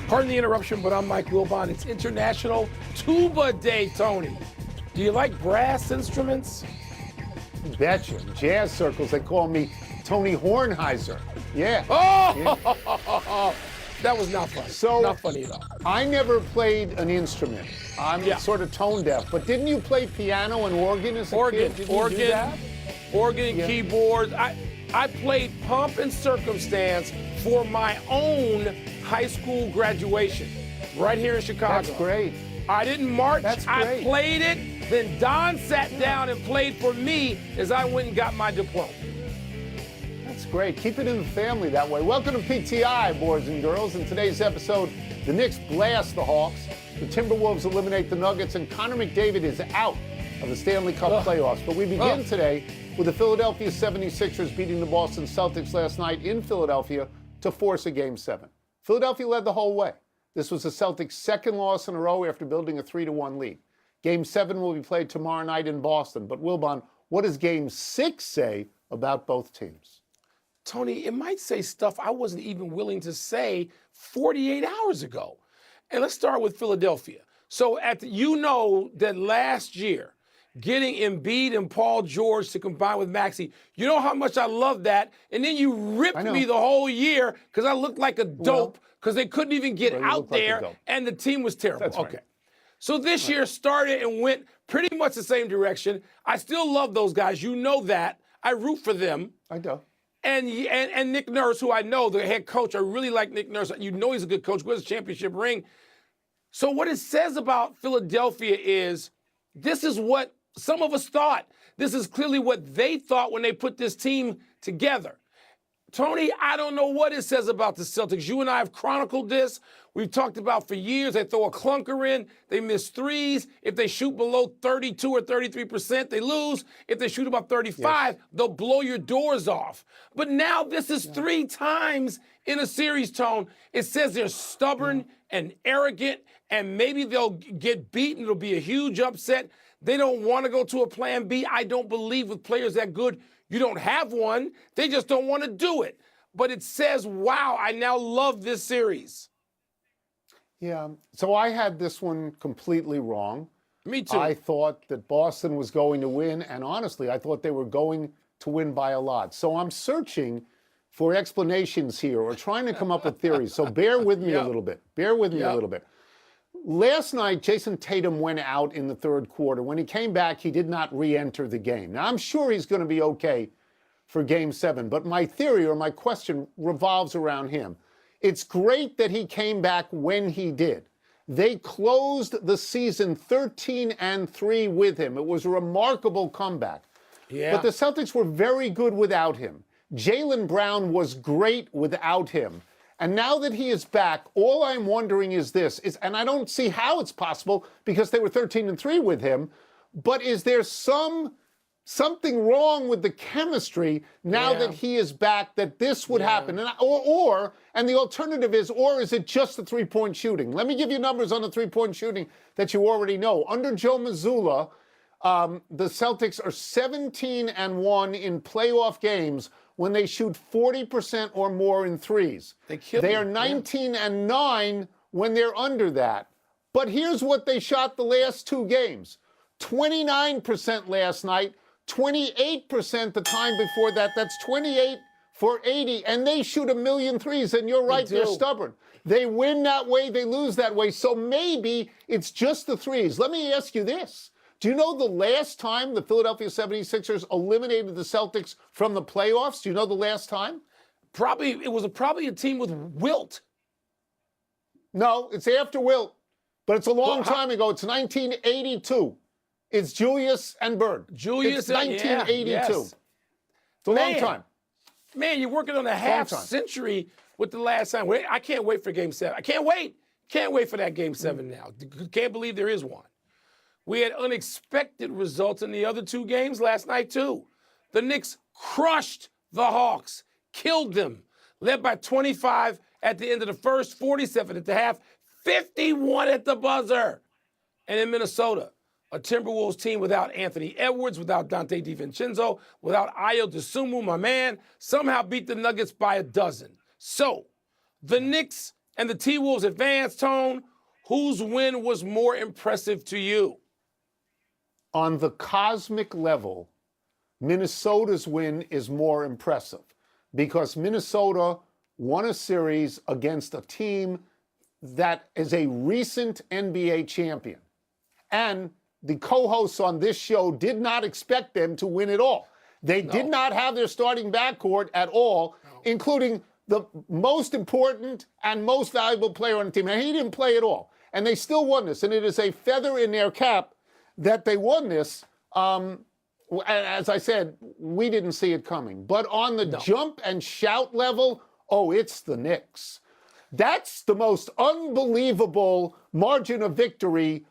Pardon the interruption, but I'm Mike Wilbon. It's International Tuba Day, Tony. Do you like brass instruments? Betcha. In jazz circles, they call me Tony Hornheiser. Yeah. Oh! Yeah. That was not funny. So, not funny at all. I never played an instrument. I'm sort of tone deaf. But didn't you play piano and organ as a kid? Did you do that? Organ, Yeah. keyboards. I played pomp and circumstance for my own high school graduation right here in Chicago. That's great. I didn't march. That's I great. played it. Then Don sat down and played for me as I went and got my diploma. That's great. Keep it in the family that way. Welcome to PTI, boys and girls. In today's episode, the Knicks blast the Hawks, the Timberwolves eliminate the Nuggets, and Connor McDavid is out of the Stanley Cup playoffs. But we begin today with the Philadelphia 76ers beating the Boston Celtics last night in Philadelphia to force a Game 7. Philadelphia led the whole way. This was the Celtics' second loss in a row after building a 3-1 lead. Game 7 will be played tomorrow night in Boston. But Wilbon, what does Game 6 say about both teams? Tony, it might say stuff I wasn't even willing to say 48 hours ago. And let's start with Philadelphia. So you know that last year, getting Embiid and Paul George to combine with Maxey, you know how much I love that. And then you ripped me the whole year because I looked like a dope because they couldn't even get out there and the team was terrible. That's okay. Right. So this year started and went pretty much the same direction. I still love those guys. You know that. I root for them. I do. And Nick Nurse, who I know, the head coach, I really like Nick Nurse. You know he's a good coach, wins a championship ring. So what it says about Philadelphia is this is what some of us thought. This is clearly what they thought when they put this team together. Tony, I don't know what it says about the Celtics. You and I have chronicled this. We've talked about for years. They throw a clunker in. They miss threes. If they shoot below 32 or 33%, they lose. If they shoot about 35, they'll blow your doors off. But now this is 3 times in a series, Tone. It says they're stubborn and arrogant, and maybe they'll get beaten. It'll be a huge upset. They don't want to go to a plan B. I don't believe with players that good, you don't have one. They just don't want to do it. But it says, wow, I now love this series. Yeah, so I had this one completely wrong. Me too. I thought that Boston was going to win, and honestly, I thought they were going to win by a lot. So I'm searching for explanations here or trying to come up with theories. So bear with me a little bit. Bear with me a little bit. Last night, Jason Tatum went out in the third quarter. When he came back, he did not re-enter the game. Now, I'm sure he's going to be okay for Game 7, but my theory or my question revolves around him. It's great that he came back when he did. They closed the season 13-3 with him. It was a remarkable comeback. Yeah. But the Celtics were very good without him. Jaylen Brown was great without him. And now that he is back, all I'm wondering is this, and I don't see how it's possible because they were 13-3 with him, but is there something wrong with the chemistry now that he is back that this would happen? And the alternative is, or is it just the three-point shooting? Let me give you numbers on the three-point shooting that you already know. Under Joe Mazzulla, the Celtics are 17-1 in playoff games when they shoot 40% or more in threes. They are 19-9 when they're under that. But here's what they shot the last 2 games. 29% last night, 28% the time before that. That's 28 for 80, and they shoot 1 million threes, and you're right, they're stubborn. They win that way, they lose that way, so maybe it's just the threes. Let me ask you this. Do you know the last time the Philadelphia 76ers eliminated the Celtics from the playoffs? Do you know the last time? It was probably a team with Wilt. No, it's after Wilt, but it's a long time ago. It's 1982. It's Julius and Bird. It's 1982. It's a long time. Man, you're working on a half century with the last time. I can't wait for Game 7. I can't wait. Can't wait for that Game 7 now. Can't believe there is one. We had unexpected results in the other 2 games last night, too. The Knicks crushed the Hawks, killed them, led by 25 at the end of the first, 47 at the half, 51 at the buzzer. And in Minnesota, a Timberwolves team without Anthony Edwards, without Dante DiVincenzo, without Ayo Dosunmu, my man, somehow beat the Nuggets by 12. So, the Knicks and the T-Wolves advanced, Tone, whose win was more impressive to you? On the cosmic level, Minnesota's win is more impressive because Minnesota won a series against a team that is a recent NBA champion. And the co-hosts on this show did not expect them to win at all. They did not have their starting backcourt at all, including the most important and most valuable player on the team. And he didn't play at all. And they still won this. And it is a feather in their cap that they won this. As I said, we didn't see it coming. But on the jump and shout level, oh, it's the Knicks. That's the most unbelievable margin of victory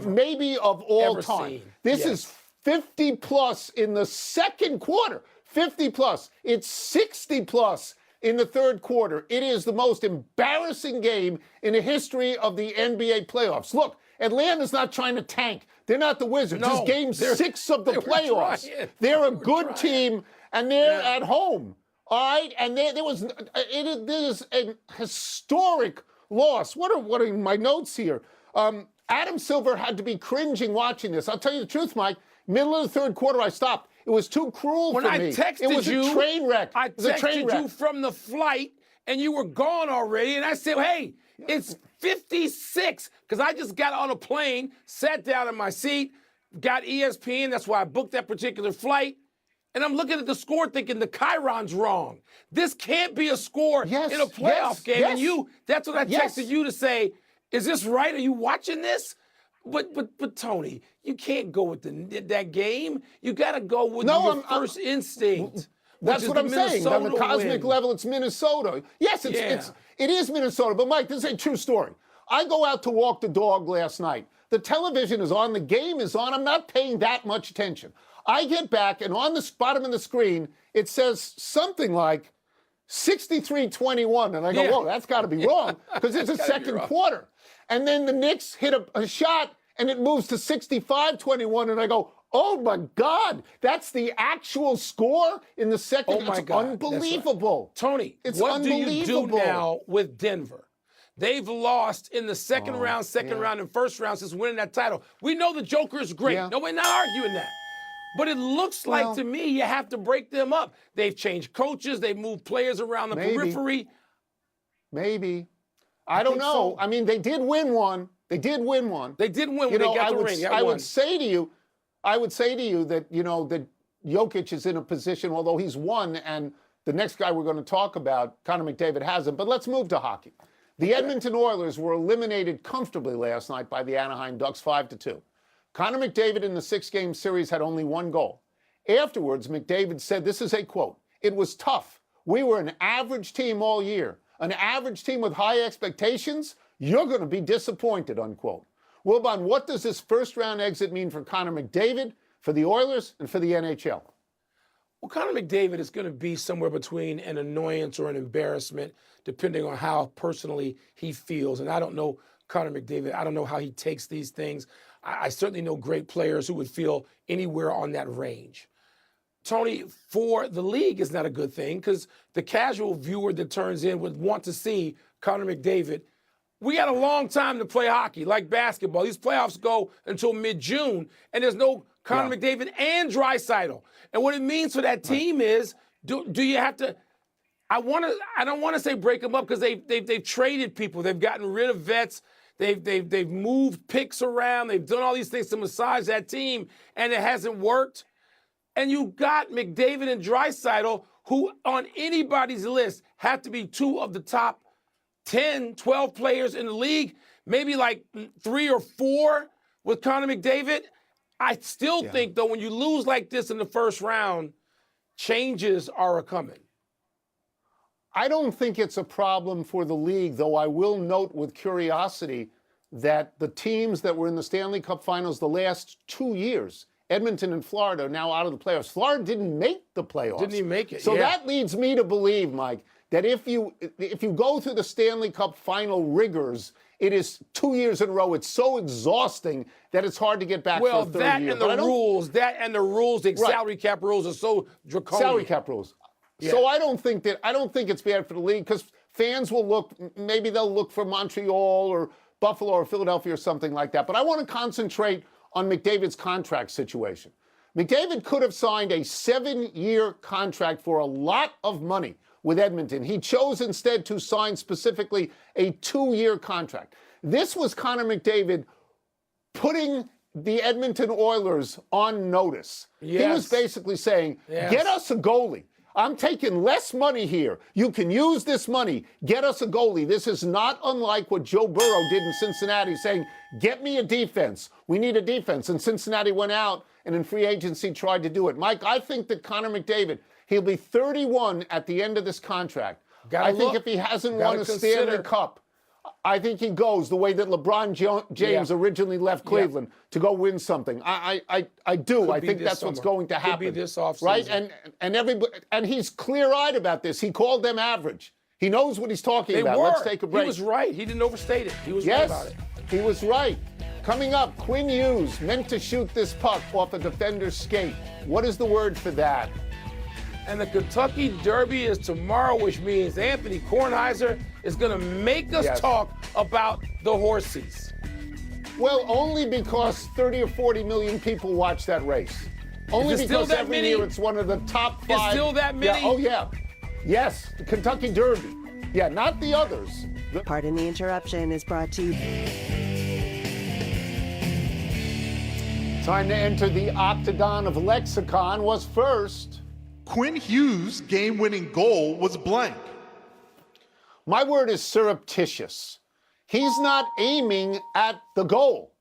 maybe of all time. This is 50 plus in the second quarter. 50 plus. It's 60 plus in the third quarter. It is the most embarrassing game in the history of the NBA playoffs. Look, Atlanta's not trying to tank. They're not the Wizards. This is game 6 of the playoffs. They're a good team, and they're at home. All right? And there is a historic loss. What are my notes here? Adam Silver had to be cringing watching this. I'll tell you the truth, Mike. Middle of the third quarter, I stopped. It was too cruel for me. When I texted you, it was a train wreck. I texted you from the flight, and you were gone already. And I said, hey, it's 56, because I just got on a plane, sat down in my seat, got ESPN. That's why I booked that particular flight. And I'm looking at the score thinking the Chiron's wrong. This can't be a score in a playoff game. And that's what I texted you to say, is this right? Are you watching this? But Tony, you can't go with that game. You got to go with your first instinct. That's what I'm saying. On the cosmic level, it's Minnesota. Yes, it is Minnesota. But Mike, this is a true story. I go out to walk the dog last night. The television is on. The game is on. I'm not paying that much attention. I get back, and on the bottom of the screen, it says something like 63-21. And I go, whoa, that's got to be wrong, because it's a second quarter. And then the Knicks hit a shot, and it moves to 65-21. And I go, oh, my God, that's the actual score in the second. Oh, my it's God. Unbelievable. Right. Tony, what do you do now with Denver? They've lost in the second round, and first round since winning that title. We know the Joker is great. Nobody's not arguing that. But it looks like, to me, you have to break them up. They've changed coaches. They've moved players around the periphery. Maybe. I don't know. So. I mean, they did win one. They did win when they got the ring. I would say to you that, that Jokic is in a position, although he's won, and the next guy we're going to talk about, Connor McDavid, hasn't. But let's move to hockey. The Edmonton Oilers were eliminated comfortably last night by the Anaheim Ducks 5-2. Connor McDavid in the 6-game series had only one goal. Afterwards, McDavid said, this is a quote, "It was tough. We were an average team all year. An average team with high expectations, you're going to be disappointed," unquote. Wilbon, what does this first-round exit mean for Connor McDavid, for the Oilers, and for the NHL? Well, Connor McDavid is going to be somewhere between an annoyance or an embarrassment, depending on how personally he feels. And I don't know Connor McDavid. I don't know how he takes these things. I certainly know great players who would feel anywhere on that range. Tony, for the league, it's not a good thing because the casual viewer that turns in would want to see Connor McDavid. We got a long time to play hockey, like basketball. These playoffs go until mid-June, and there's no Connor McDavid and Draisaitl. And what it means for that team is, do you have to? I don't want to say break them up because they've traded people. They've gotten rid of vets. They've moved picks around. They've done all these things to massage that team, and it hasn't worked. And you got McDavid and Draisaitl, who on anybody's list have to be two of the top 10, 12 players in the league, maybe like 3 or 4 with Connor McDavid. I still think, though, when you lose like this in the first round, changes are a coming. I don't think it's a problem for the league, though I will note with curiosity that the teams that were in the Stanley Cup Finals the last 2 years, Edmonton and Florida, are now out of the playoffs. Florida didn't make the playoffs. Didn't even make it. So that leads me to believe, Mike, that if you go through the Stanley Cup Final rigors, it is 2 years in a row. It's so exhausting that it's hard to get back for a third year. That and the rules, the salary cap rules are so draconian. Salary cap rules. Yeah. So I don't think it's bad for the league because fans will look, maybe they'll look for Montreal or Buffalo or Philadelphia or something like that. But I want to concentrate on McDavid's contract situation. McDavid could have signed a 7-year contract for a lot of money with Edmonton. He chose instead to sign specifically a 2-year contract. This was Connor McDavid putting the Edmonton Oilers on notice. Yes. He was basically saying, get us a goalie. I'm taking less money here. You can use this money. Get us a goalie. This is not unlike what Joe Burrow did in Cincinnati, saying, get me a defense. We need a defense. And Cincinnati went out and in free agency tried to do it. Mike, I think that Connor McDavid, he'll be 31 at the end of this contract. I think if he hasn't won a Stanley Cup, I think he goes the way that LeBron James originally left Cleveland to go win something. I do. I think that's what's going to happen. Could be this offseason. Right? And everybody, and he's clear-eyed about this. He called them average. He knows what he's talking about. Let's take a break. He was right. He didn't overstate it. He was right about it. He was right. Coming up, Quinn Hughes meant to shoot this puck off a defender's skate. What is the word for that? And the Kentucky Derby is tomorrow, which means Anthony Kornheiser is going to make us talk about the horses. Well, only because 30 or 40 million people watch that race. Only because every year it's one of the top 5. It's still that many? Yeah, oh, yeah. Yes, the Kentucky Derby. Yeah, not the others. Pardon the Interruption is brought to you. Time to enter the octagon of lexicon was first. Quinn Hughes' game-winning goal was blank. My word is surreptitious. He's not aiming at the goal.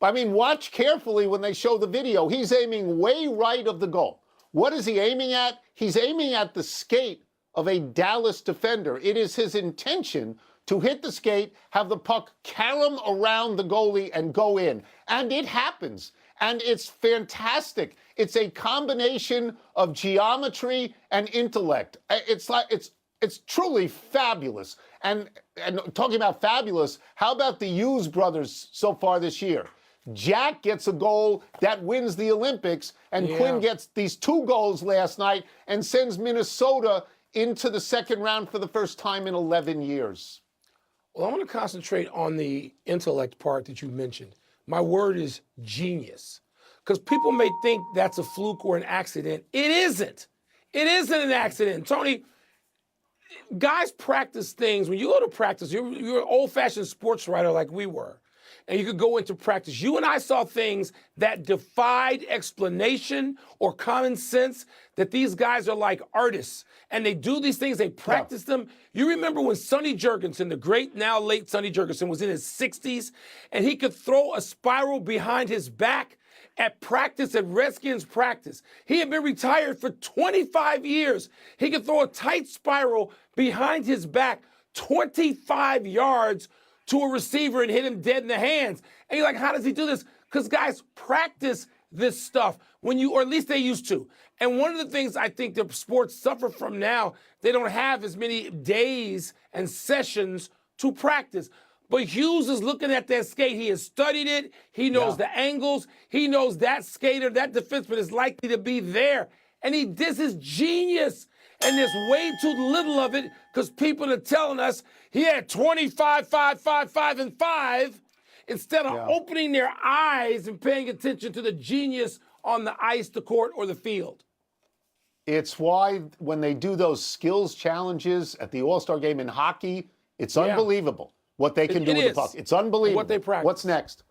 I mean, watch carefully when they show the video. He's aiming way right of the goal. What is he aiming at? He's aiming at the skate of a Dallas defender. It is his intention to hit the skate, have the puck carom around the goalie, and go in. And it happens. And it's fantastic. It's a combination of geometry and intellect. It's truly fabulous. And talking about fabulous, how about the Hughes brothers so far this year? Jack gets a goal that wins the Olympics, and Quinn gets these 2 goals last night and sends Minnesota into the second round for the first time in 11 years. Well, I want to concentrate on the intellect part that you mentioned. My word is genius. Because people may think that's a fluke or an accident. It isn't. It isn't an accident. Tony, guys practice things. When you go to practice, you're an old-fashioned sports writer like we were. And you could go into practice. You and I saw things that defied explanation or common sense, that these guys are like artists. And they do these things, they practice them. You remember when Sonny Jurgensen, the great now late Sonny Jurgensen, was in his 60s, and he could throw a spiral behind his back at practice, at Redskins practice. He had been retired for 25 years. He could throw a tight spiral behind his back 25 yards to a receiver and hit him dead in the hands. And you're like, how does he do this? Because guys practice this stuff or at least they used to. And one of the things I think the sports suffer from now, they don't have as many days and sessions to practice. But Hughes is looking at that skate. He has studied it. He knows the angles. He knows that skater, that defenseman is likely to be there. And this is genius. And there's way too little of it because people are telling us he had 25, 5, 5, 5, and 5 instead of opening their eyes and paying attention to the genius on the ice, the court, or the field. It's why when they do those skills challenges at the All-Star game in hockey, it's unbelievable what they can do with the puck. It's unbelievable. What they practice. What's next?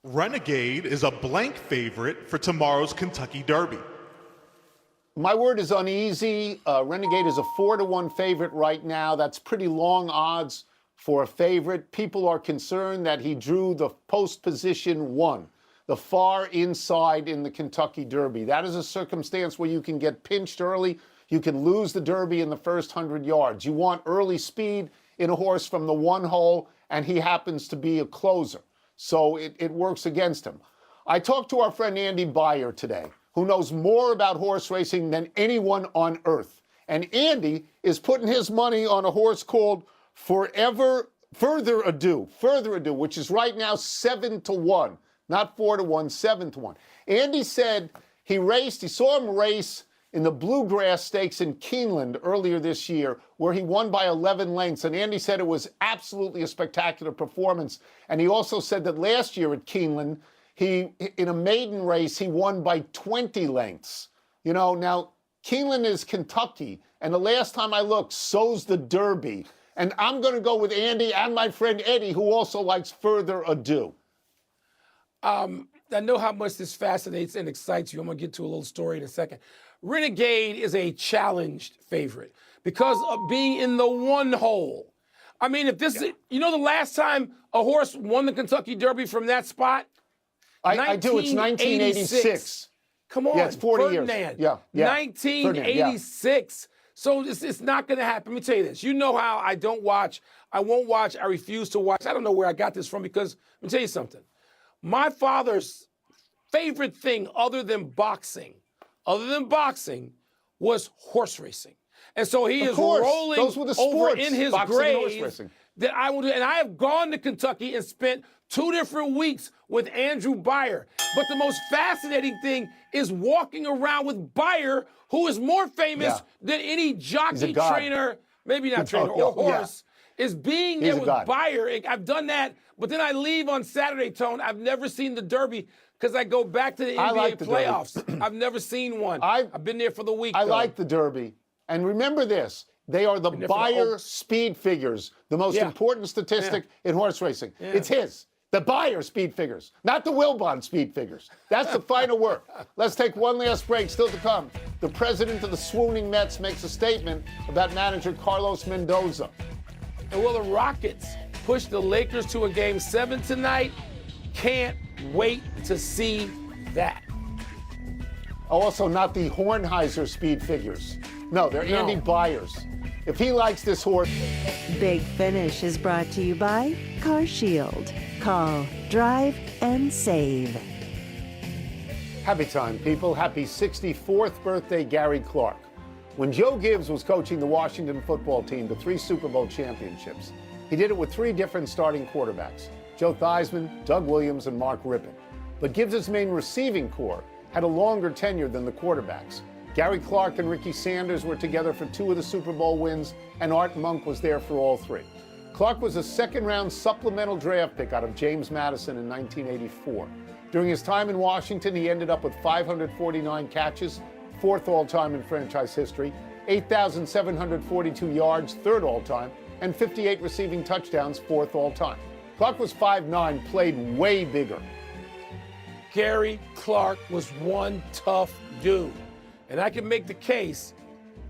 Renegade is a blank favorite for tomorrow's Kentucky Derby. My word is uneasy. Renegade is a 4-1 favorite right now. That's pretty long odds for a favorite. People are concerned that he drew the post position 1, the far inside in the Kentucky Derby. That is a circumstance where you can get pinched early. You can lose the Derby in the first 100 yards. You want early speed in a horse from the 1 hole, and he happens to be a closer. So it works against him. I talked to our friend Andy Beyer today, who knows more about horse racing than anyone on earth. And Andy is putting his money on a horse called Further Ado, which is right now 7-1, not 4-1, 7-1. Andy said he saw him race in the Bluegrass Stakes in Keeneland earlier this year, where he won by 11 lengths. And Andy said it was absolutely a spectacular performance. And he also said that last year at Keeneland, in a maiden race, he won by 20 lengths. You know, now Keeneland is Kentucky, and the last time I looked, so's the Derby. And I'm going to go with Andy and my friend Eddie, who also likes Further Ado. I know how much this fascinates and excites you. I'm going to get to a little story in a second. Renegade is a challenged favorite because of being in the one hole. I mean, if this is, you know, the last time a horse won the Kentucky Derby from that spot? I do. It's 1986. Come on. Yeah, it's 40 Ferdinand. years. Yeah. 1986. So it's not going to happen. Let me tell you this. You know how I don't watch, I won't watch, I refuse to watch. I don't know where I got this from because let me tell you something. My father's favorite thing other than boxing, was horse racing. And so he is rolling those were the over sports, in his boxing and horse grave racing. that I will do. And I have gone to Kentucky and spent 2 different weeks with Andrew Beyer. But the most fascinating thing is walking around with Beyer, who is more famous than any jockey, trainer, maybe not trainer, or horse, is being there with Beyer. I've done that, but then I leave on Saturday, Tone. I've never seen the Derby because I go back to the NBA playoffs. I've never seen one. I've been there for the week. I like the Derby. And remember this, they are the Beyer speed figures, the most important statistic in horse racing. It's his. The Beyer speed figures, not the Wilbon speed figures. That's the final word. Let's take one last break. Still to come, the president of the swooning Mets makes a statement about manager Carlos Mendoza. And will the Rockets push the Lakers to a Game 7 tonight? Can't wait to see that. Also, not the Hornheiser speed figures. No, they're Andy Beyer's. If he likes this horse. Big Finish is brought to you by Car Shield. Call, drive, and save. Happy time, people. Happy 64th birthday, Gary Clark. When Joe Gibbs was coaching the Washington football team to 3 Super Bowl championships, he did it with 3 different starting quarterbacks, Joe Theismann, Doug Williams, and Mark Rippon. But Gibbs' main receiving corps had a longer tenure than the quarterbacks. Gary Clark and Ricky Sanders were together for 2 of the Super Bowl wins, and Art Monk was there for all 3. Clark was a second-round supplemental draft pick out of James Madison in 1984. During his time in Washington, he ended up with 549 catches, 4th all-time in franchise history, 8,742 yards, 3rd all-time, and 58 receiving touchdowns, 4th all-time. Clark was 5'9", played way bigger. Gary Clark was one tough dude. And I can make the case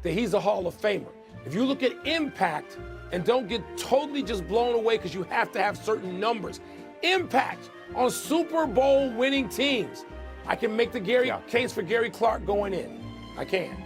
that he's a Hall of Famer. If you look at impact, and don't get totally just blown away because you have to have certain numbers. Impact on Super Bowl winning teams. I can make the case for Gary Clark going in. I can.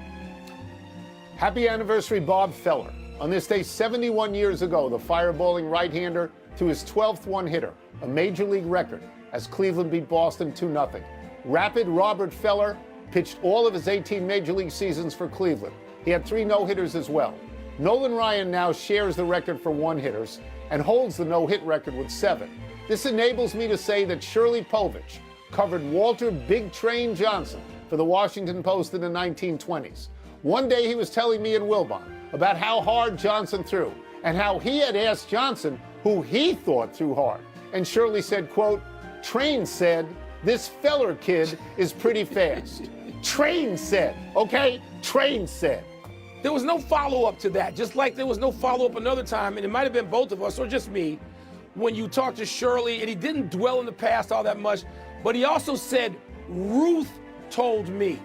Happy anniversary, Bob Feller. On this day 71 years ago, the fireballing right-hander to his 12th one-hitter, a major league record, as Cleveland beat Boston 2-0. Rapid Robert Feller pitched all of his 18 major league seasons for Cleveland. He had 3 no-hitters as well. Nolan Ryan now shares the record for one-hitters and holds the no-hit record with 7. This enables me to say that Shirley Povich covered Walter Big Train Johnson for the Washington Post in the 1920s. One day he was telling me and Wilbon about how hard Johnson threw and how he had asked Johnson who he thought threw hard. And Shirley said, quote, Train said, this Feller kid is pretty fast. Train said, okay? Train said. There was no follow-up to that, just like there was no follow-up another time, and it might have been both of us or just me, when you talked to Shirley, and he didn't dwell in the past all that much, but he also said, Ruth told me.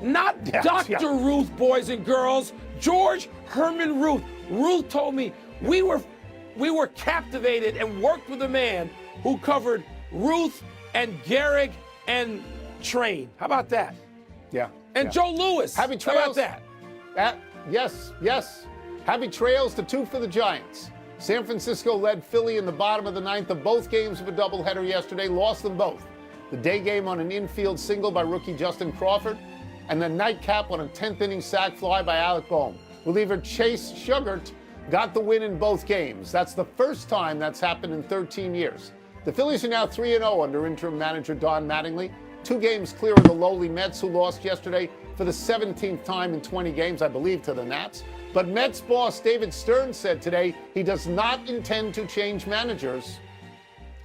Not Dr. Ruth, boys and girls, George Herman Ruth. Ruth told me. We were captivated and worked with a man who covered Ruth and Gehrig and Train. How about that? Yeah. And Joe Louis. Happy trails. How about that? Yes. Happy trails to 2 for the Giants. San Francisco led Philly in the bottom of the 9th of both games of a doubleheader yesterday, lost them both. The day game on an infield single by rookie Justin Crawford, and the nightcap on a 10th inning sac fly by Alec Boehm. Reliever Chase Sugart got the win in both games. That's the first time that's happened in 13 years. The Phillies are now 3-0 under interim manager Don Mattingly. 2 games clear of the lowly Mets, who lost yesterday for the 17th time in 20 games, I believe, to the Nats. But Mets boss David Stern said today he does not intend to change managers.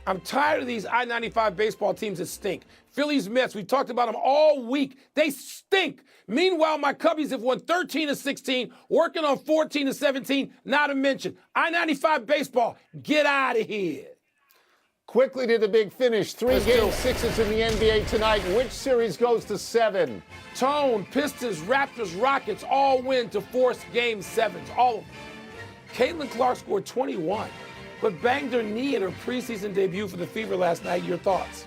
I'm tired of these I-95 baseball teams that stink. Phillies, Mets, we've talked about them all week. They stink. Meanwhile, my Cubbies have won 13 of 16, working on 14 of 17, not to mention. I-95 baseball, get out of here. Quickly to the big finish. 3 game sixes in the NBA tonight. Which series goes to 7? Tone, Pistons, Raptors, Rockets all win to force game 7s, all of them. Caitlin Clark scored 21, but banged her knee in her preseason debut for the Fever last night. Your thoughts?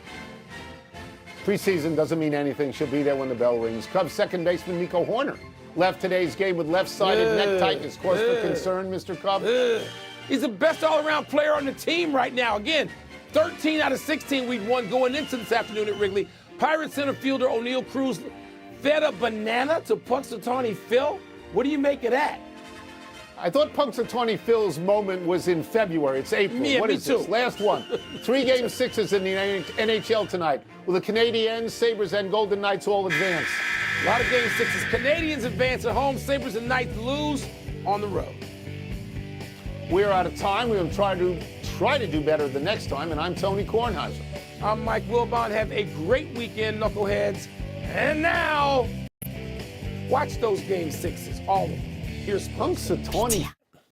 Preseason doesn't mean anything. She'll be there when the bell rings. Cubs second baseman Nico Horner left today's game with left-sided neck tightness. Cause for concern, Mr. Cub? He's the best all-around player on the team right now. Again, 13 out of 16 we'd won going into this afternoon at Wrigley. Pirates center fielder O'Neal Cruz fed a banana to Punxsutawney Phil. What do you make of that? I thought Punxsutawney Phil's moment was in February. It's April. Yeah, what me is too. this? Last one. 3 game sixes in the NHL tonight. Will the Canadiens, Sabres, and Golden Knights all advance? A lot of game 6s. Canadians advance at home. Sabres and Knights lose on the road. We're out of time. We're going to try to do better the next time. And I'm Tony Kornheiser. I'm Mike Wilbon. Have a great weekend, knuckleheads. And now, watch those game 6s, all of them. Here's Punxsutawney